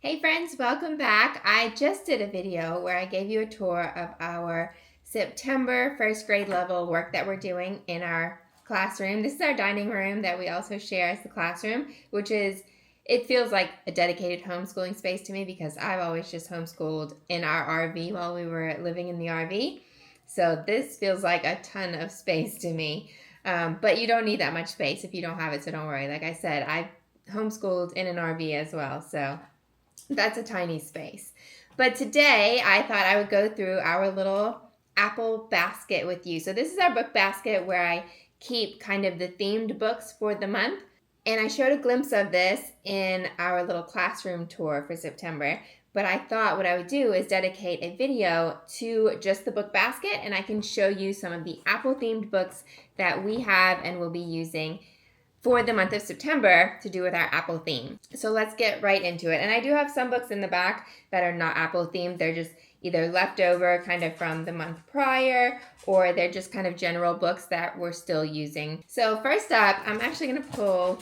Hey friends, welcome back. I just did a video where I gave you a tour of our September first grade level work that we're doing in our classroom. This is our dining room that we also share as the classroom, it feels like a dedicated homeschooling space to me because I've always just homeschooled in our RV while we were living in the RV. So this feels like a ton of space to me. But you don't need that much space if you don't have it, so don't worry. Like I said, I homeschooled in an RV as well, so that's a tiny space. But today I thought I would go through our little Apple basket with you. So this is our book basket where I keep kind of the themed books for the month. And I showed a glimpse of this in our little classroom tour for September. But I thought what I would do is dedicate a video to just the book basket, and I can show you some of the Apple themed books that we have and will be using for the month of September to do with our Apple theme. So let's get right into it. And I do have some books in the back that are not Apple themed. They're just either leftover kind of from the month prior, or they're just kind of general books that we're still using. So first up, I'm actually going to pull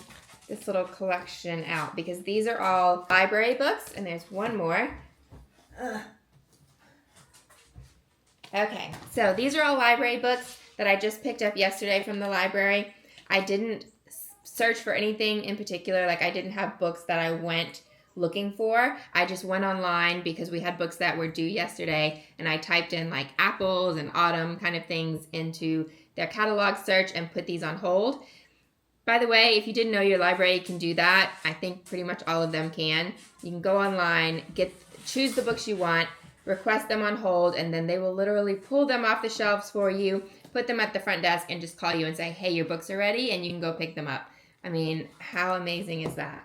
this little collection out because these are all library books, and there's one more. Okay, so these are all library books that I just picked up yesterday from the library. I didn't search for anything in particular. Like I didn't have books that I went looking for. I just went online because we had books that were due yesterday, and I typed in like apples and autumn kind of things into their catalog search and put these on hold. By the way, if you didn't know your library can do that, I think pretty much all of them can. You can go online, choose the books you want, request them on hold, and then they will literally pull them off the shelves for you, put them at the front desk, and just call you and say, hey, your books are ready, and you can go pick them up. I mean, how amazing is that?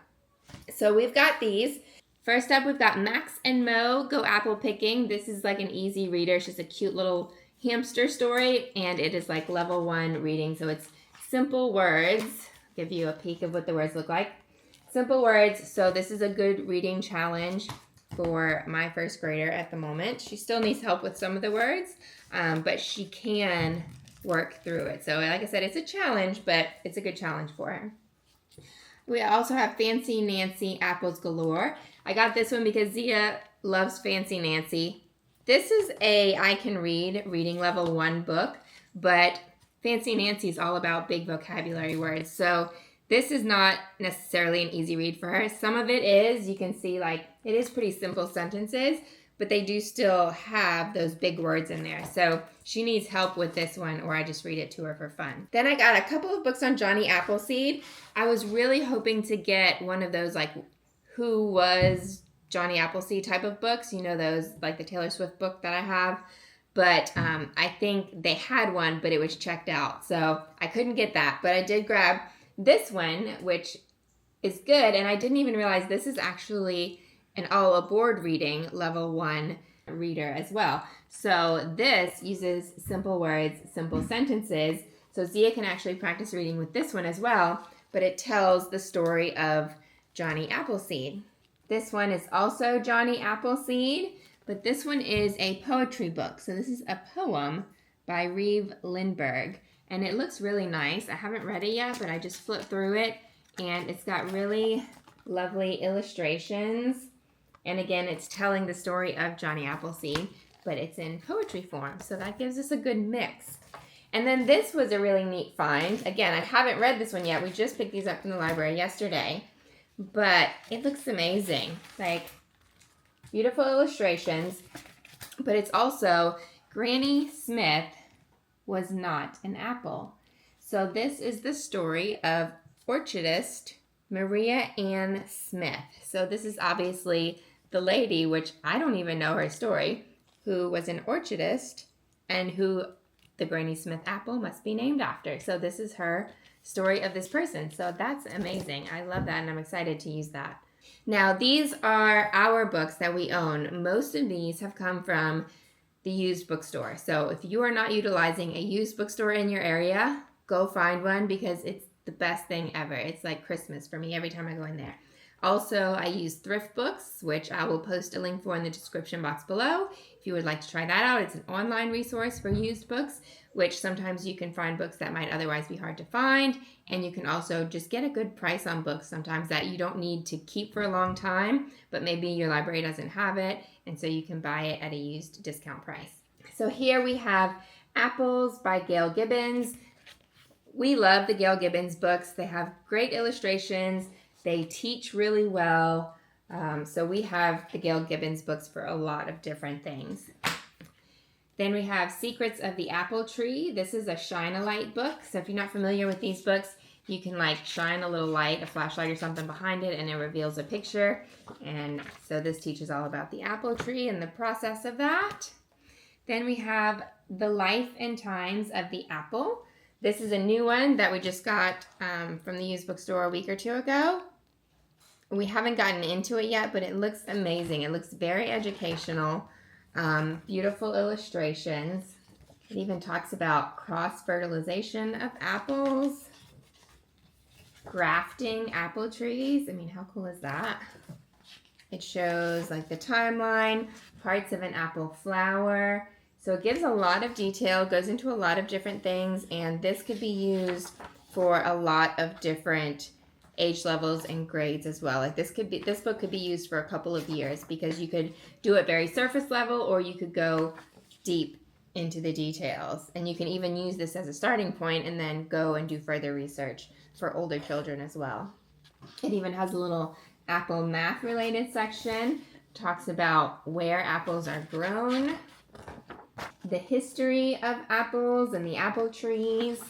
So we've got these. First up, we've got Max and Mo Go Apple Picking. This is like an easy reader. It's just a cute little hamster story, and it is like level 1 reading. So it's simple words. I'll give you a peek of what the words look like. Simple words. So this is a good reading challenge for my first grader at the moment. She still needs help with some of the words, but she can work through it. So like I said, it's a challenge, but it's a good challenge for her. We also have Fancy Nancy Apples Galore. I got this one because Zia loves Fancy Nancy. This is a I can read reading level 1 book, but Fancy Nancy is all about big vocabulary words. So this is not necessarily an easy read for her. Some of it is. You can see like it is pretty simple sentences, but they do still have those big words in there. So she needs help with this one, or I just read it to her for fun. Then I got a couple of books on Johnny Appleseed. I was really hoping to get one of those like Who Was Johnny Appleseed type of books. You know, those like the Taylor Swift book that I have. But I think they had one, but it was checked out. So I couldn't get that. But I did grab this one, which is good. And I didn't even realize this is actually an all aboard reading level 1 reader as well. So this uses simple words, simple sentences. So Zia can actually practice reading with this one as well, but it tells the story of Johnny Appleseed. This one is also Johnny Appleseed, but this one is a poetry book. So this is a poem by Reeve Lindbergh, and it looks really nice. I haven't read it yet, but I just flipped through it, and it's got really lovely illustrations. And again, it's telling the story of Johnny Appleseed, but it's in poetry form. So that gives us a good mix. And then this was a really neat find. Again, I haven't read this one yet. We just picked these up from the library yesterday. But it looks amazing. Like, beautiful illustrations. But it's also Granny Smith was not an apple. So this is the story of orchardist Maria Ann Smith. So this is obviously the lady, which I don't even know her story, who was an orchardist and who the Granny Smith apple must be named after. So this is her story of this person. So that's amazing. I love that, and I'm excited to use that. Now, these are our books that we own. Most of these have come from the used bookstore. So if you are not utilizing a used bookstore in your area, go find one because it's the best thing ever. It's like Christmas for me every time I go in there. Also, I use thrift books, which I will post a link for in the description box below. If you would like to try that out, it's an online resource for used books, which sometimes you can find books that might otherwise be hard to find. And you can also just get a good price on books sometimes that you don't need to keep for a long time, but maybe your library doesn't have it, and so you can buy it at a used discount price. So here we have Apples by Gail Gibbons. We love the Gail Gibbons books. They have great illustrations. They teach really well. So we have the Gail Gibbons books for a lot of different things. Then we have Secrets of the Apple Tree. This is a shine-a-light book. So if you're not familiar with these books, you can like shine a little light, a flashlight or something behind it, and it reveals a picture. And so this teaches all about the apple tree and the process of that. Then we have The Life and Times of the Apple. This is a new one that we just got from the used bookstore a week or two ago. We haven't gotten into it yet, but it looks amazing. It looks very educational. Beautiful illustrations. It even talks about cross-fertilization of apples, grafting apple trees. I mean, how cool is that? It shows like the timeline, parts of an apple flower. So it gives a lot of detail, goes into a lot of different things, and this could be used for a lot of different age levels and grades as well. Like this book could be used for a couple of years because you could do it very surface level, or you could go deep into the details. And you can even use this as a starting point and then go and do further research for older children as well. It even has a little apple math related section. Talks about where apples are grown, the history of apples and the apple trees,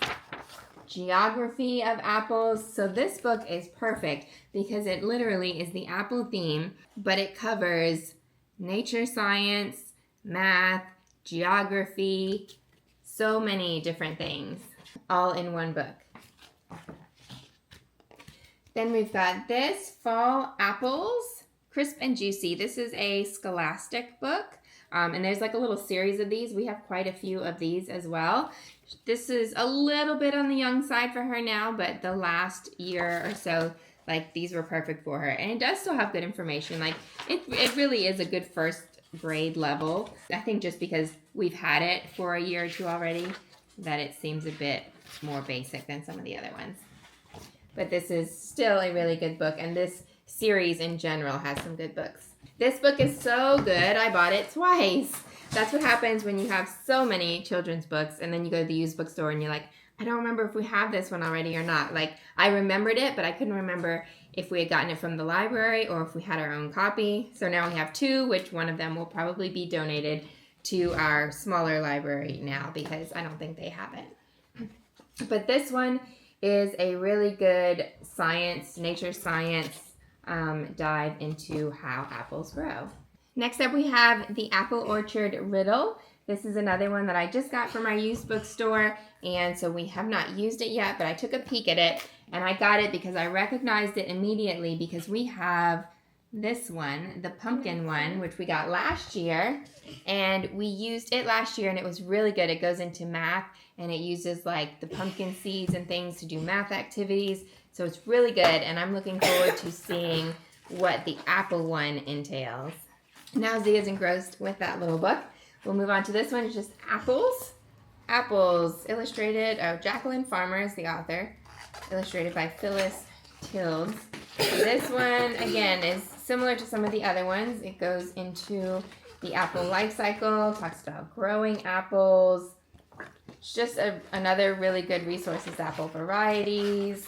geography of apples. So this book is perfect because it literally is the apple theme, but it covers nature science, math, geography, so many different things, all in one book. Then we've got this, Fall Apples, Crisp and Juicy. This is a Scholastic book. And there's like a little series of these. We have quite a few of these as well. This is a little bit on the young side for her now, but the last year or so, like these were perfect for her. And it does still have good information. Like it really is a good first grade level. I think just because we've had it for a year or two already, that it seems a bit more basic than some of the other ones. But this is still a really good book, and this series in general has some good books. This book is so good, I bought it twice. That's what happens when you have so many children's books, and then you go to the used bookstore and you're like, I don't remember if we have this one already or not. Like, I remembered it, but I couldn't remember if we had gotten it from the library or if we had our own copy. So now we have two, which one of them will probably be donated to our smaller library now because I don't think they have it. But this one is a really good science, nature science dive into how apples grow. Next up we have the Apple Orchard Riddle. This is another one that I just got from our used bookstore, and so we have not used it yet, but I took a peek at it, and I got it because I recognized it immediately because we have this one, the pumpkin one, which we got last year, and we used it last year, and it was really good. It goes into math, and it uses like the pumpkin seeds and things to do math activities, so it's really good, and I'm looking forward to seeing what the apple one entails. Now Zia's engrossed with that little book. We'll move on to this one. It's just Apples. Apples, illustrated, Jacqueline Farmer is the author, illustrated by Phyllis Tildes. This one, again, is similar to some of the other ones. It goes into the apple life cycle, talks about growing apples. It's just another really good resource is apple varieties.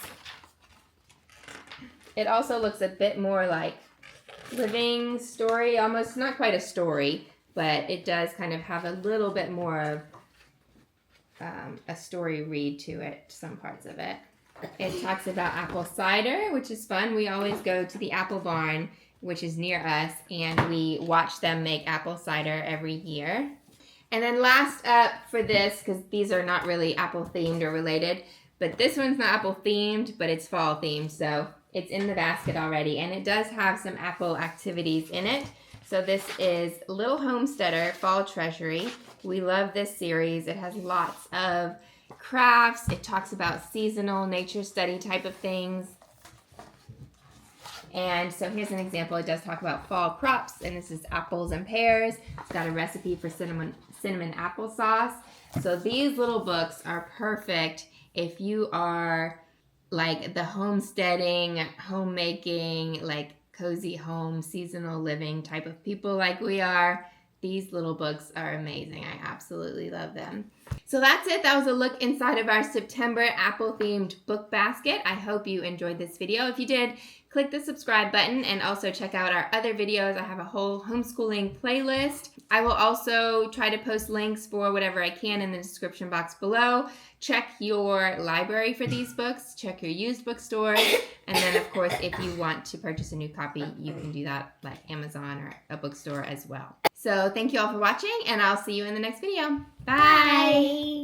It also looks a bit more like living story, almost not quite a story, but it does kind of have a little bit more of a story read to it, some parts of it. It talks about apple cider, which is fun. We always go to the apple barn, which is near us, and we watch them make apple cider every year. And then last up for this, because these are not really apple themed or related, but this one's not apple themed, but it's fall themed, so it's in the basket already, and it does have some apple activities in it. So this is Little Homesteader Fall Treasury. We love this series. It has lots of crafts. It talks about seasonal nature study type of things. And so here's an example. It does talk about fall crops, and this is apples and pears. It's got a recipe for cinnamon applesauce. So these little books are perfect if you are like the homesteading, homemaking, like cozy home, seasonal living type of people like we are. These little books are amazing. I absolutely love them. So that's it. That was a look inside of our September Apple-themed book basket. I hope you enjoyed this video. If you did, click the subscribe button and also check out our other videos. I have a whole homeschooling playlist. I will also try to post links for whatever I can in the description box below. Check your library for these books. Check your used bookstores. And then, of course, if you want to purchase a new copy, you can do that like Amazon or a bookstore as well. So thank you all for watching, and I'll see you in the next video. Bye!